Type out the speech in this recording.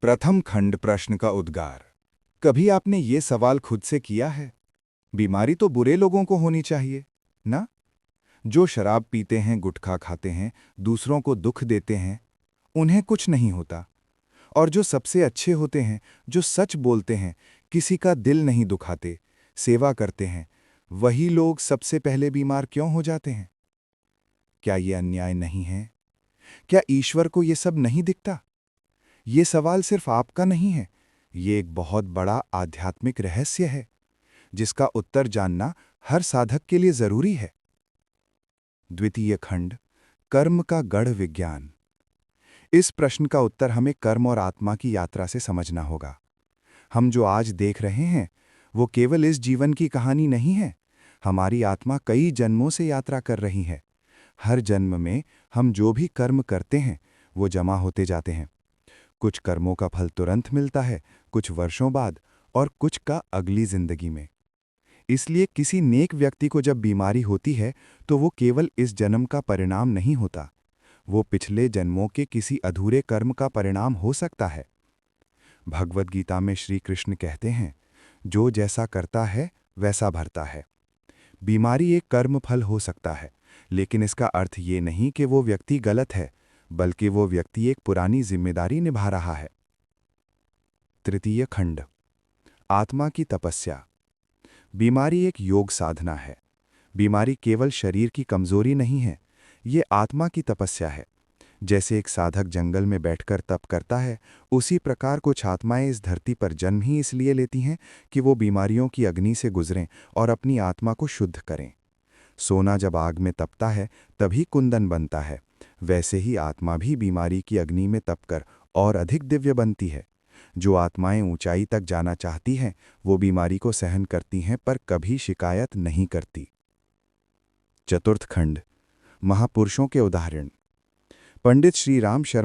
प्रथम खंड प्रश्न का उद्गार। कभी आपने ये सवाल खुद से किया है? बीमारी तो बुरे लोगों को होनी चाहिए, ना? जो शराब पीते हैं, गुटखा खाते हैं, दूसरों को दुख देते हैं, उन्हें कुछ नहीं होता। और जो सबसे अच्छे होते हैं, जो सच बोलते हैं, किसी का दिल नहीं दुखाते, सेवा करते हैं, वही लोग सबसे पहले बीमार क्यों हो जाते हैं? क्या ये अन्याय नहीं है? क्या ईश्वर को ये सब नहीं दिखता? ये सवाल सिर्फ आपका नहीं है, ये एक बहुत बड़ा आध्यात्मिक रहस्य है, जिसका उत्तर जानना हर साधक के लिए जरूरी है। द्वितीय खंड, कर्म का गढ़ विज्ञान। इस प्रश्न का उत्तर हमें कर्म और आत्मा की यात्रा से समझना होगा। हम जो आज देख रहे हैं, वो केवल इस जीवन की कहानी नहीं है। हमारी आत्मा कई जन्मों से यात्रा कर रही है। हर जन्म में हम जो भी कर्म करते हैं, वो जमा होते जाते हैं। कुछ कर्मों का फल तुरंत मिलता है, कुछ वर्षों बाद, और कुछ का अगली जिंदगी में। इसलिए किसी नेक व्यक्ति को जब बीमारी होती है, तो वो केवल इस जन्म का परिणाम नहीं होता, वो पिछले जन्मों के किसी अधूरे कर्म का परिणाम हो सकता है। भगवद गीता में श्री कृष्ण कहते हैं, जो जैसा करता है वैसा भरता है। बीमारी एक कर्म फल हो सकता है, लेकिन इसका अर्थ ये नहीं कि वो व्यक्ति गलत है, बल्कि वो व्यक्ति एक पुरानी जिम्मेदारी निभा रहा है। तृतीय खंड, आत्मा की तपस्या। बीमारी एक योग साधना है। बीमारी केवल शरीर की कमजोरी नहीं है, ये आत्मा की तपस्या है। जैसे एक साधक जंगल में बैठकर तप करता है, उसी प्रकार कुछ आत्माएं इस धरती पर जन्म ही इसलिए लेती हैं कि वो बीमारियों की अग्नि से गुजरें और अपनी आत्मा को शुद्ध करें। सोना जब आग में तपता है, तभी कुंदन बनता है। वैसे ही आत्मा भी बीमारी की अग्नि में तपकर और अधिक दिव्य बनती है। जो आत्माएं ऊंचाई तक जाना चाहती हैं, वो बीमारी को सहन करती हैं, पर कभी शिकायत नहीं करती। चतुर्थ खंड, महापुरुषों के उदाहरण। पंडित श्री राम शर्मा